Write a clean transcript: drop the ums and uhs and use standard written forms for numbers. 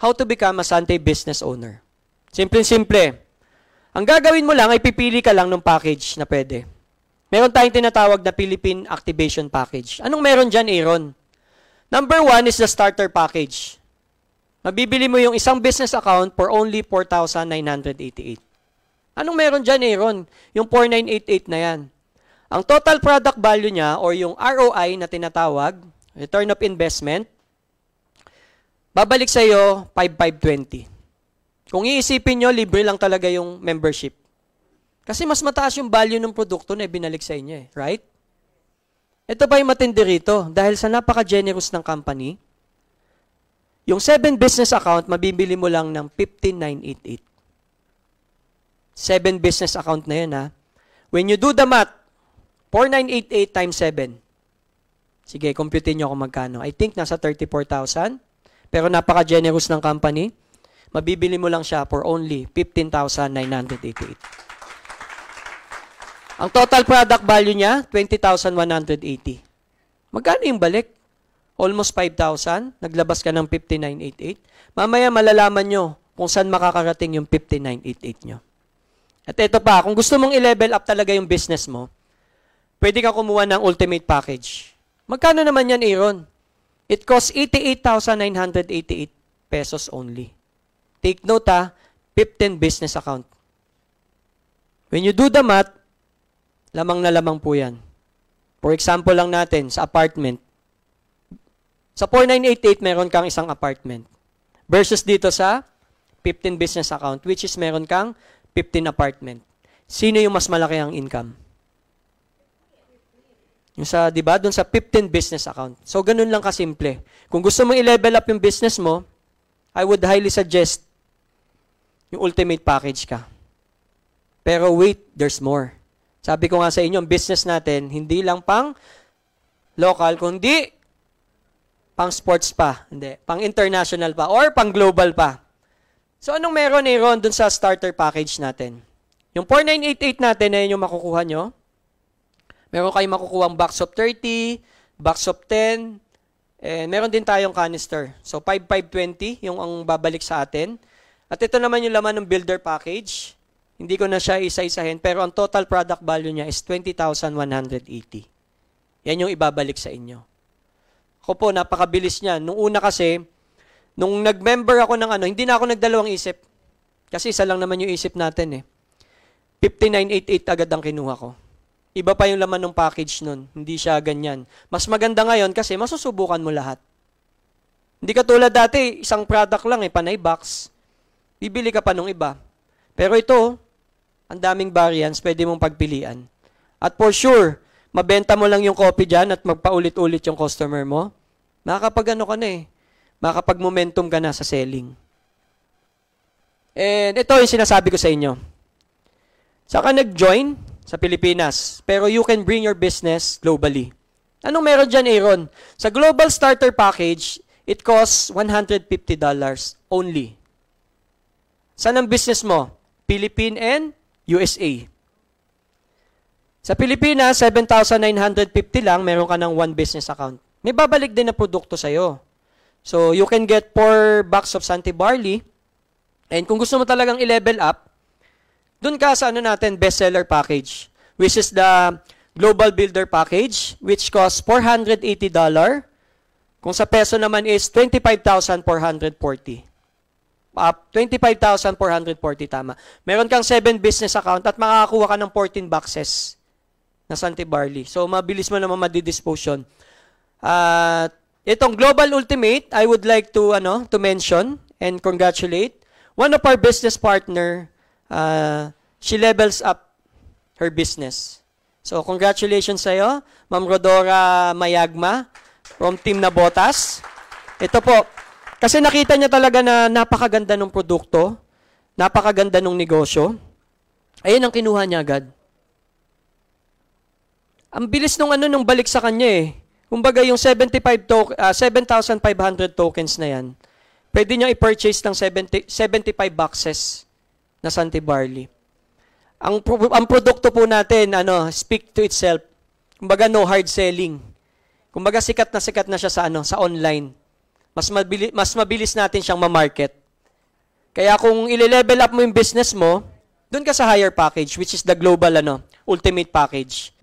how to become a Sante business owner. Simple-simple. Ang gagawin mo lang ay pipili ka lang ng package na pwede. Meron tayong tinatawag na Philippine Activation Package. Anong meron dyan, Aaron? Number 1 is the starter package. Mabibili mo yung isang business account for only 4,988. Anong meron dyan, Aaron? Yung 4,988 na yan. Ang total product value niya or yung ROI na tinatawag, return of investment, babalik sa iyo 5,520. Kung iisipin nyo, libre lang talaga yung membership. Kasi mas mataas yung value ng produkto na ibinalik sa inyo, right? Ito pa yung matindi rito. Dahil sa napaka-generous ng company, yung 7 business account, mabibili mo lang ng 15,988. 7 business account na yun, ha? When you do the math, 4,988 times 7. Sige, computein nyo kung magkano. I think nasa 34,000. Pero napaka-generous ng company. Mabibili mo lang siya for only 15,988. Ang total product value niya, 20,180. Magkano yung balik? Almost 5,000. Naglabas ka ng 15,988. Mamaya malalaman nyo kung saan makakarating yung 15,988 nyo. At ito pa, kung gusto mong i-level up talaga yung business mo, pwede ka kumuha ng ultimate package. Magkano naman yan, Aaron? It costs 88,988 pesos only. Take note, 15 business account. When you do the math, lamang na lamang po yan. For example lang natin, sa apartment. Sa 4,988, meron kang isang apartment. Versus dito sa 15 business account, which is meron kang 15 apartment. Sino yung mas malaki ang income? Yung sa, di ba, doon sa 15 business account. So, ganun lang kasimple. Kung gusto mong i-level up yung business mo, I would highly suggest yung ultimate package ka. Pero wait, there's more. Sabi ko nga sa inyo, ang business natin, hindi lang pang local, kundi pang sports pa. Hindi, pang international pa, or pang global pa. So, anong meron, Aaron, dun sa starter package natin? Yung 4,988 natin, na yung makukuha nyo. Meron kayong makukuha ang box of 30, box of 10, and meron din tayong canister. So, 5,520 yung ang babalik sa atin. At ito naman yung laman ng builder package. Hindi ko na siya isa-isahin, pero ang total product value niya is 20,180. Yan yung ibabalik sa inyo. Ako po, napakabilis niya. Nung una kasi, nung nag-member ako ng hindi na ako nagdalawang isip. Kasi isa lang naman yung isip natin eh. 5988 agad ang kinuha ko. Iba pa yung laman ng package nun. Hindi siya ganyan. Mas maganda ngayon kasi masusubukan mo lahat. Hindi katulad dati, isang product lang panay box. Bibili ka pa nung iba. Pero ito, ang daming variants, pwede mong pagpilian. At for sure, mabenta mo lang yung copy dyan at magpaulit-ulit yung customer mo. Makakapag-ano ka na makakapag-momentum ka na sa selling. And ito yung sinasabi ko sa inyo. Saka nag-join sa Pilipinas, pero you can bring your business globally. Anong meron dyan, Aaron? Sa Global Starter Package, it costs $150 only. Saan ang business mo? Philippine and USA. Sa Pilipinas, 7,950 lang, meron ka ng 1 business account. May babalik din na produkto sa'yo. So, you can get 4 box of Sante Barley. And kung gusto mo talagang i-level up, dun ka sa natin, bestseller package, which is the Global Builder Package, which costs $480. Kung sa peso naman is 25,440. 25,440 tama. Meron kang 7 business account at makakakuha ka ng 14 boxes na Sante Barley. So, mabilis mo naman madidispose yun. Itong Global Ultimate, I would like to mention and congratulate one of our business partner. She levels up her business. So, congratulations sa'yo, Ma'am Rodora Mayagma from Team Nabotas. Ito po, kasi nakita niya talaga na napakaganda ng produkto, napakaganda ng negosyo. Ayun ang kinuha niya agad. Ang bilis nung balik sa kanya Kumbaga yung 7,500 tokens na yan, pwede niya i-purchase ng 75 boxes na Sante Barley. Ang produkto po natin, speak to itself. Kumbaga no hard selling. Kumbaga sikat na siya sa online. mas mabilis natin siyang ma-market. Kaya kung ile-level up mo yung business mo, doon ka sa higher package, which is the global ultimate package.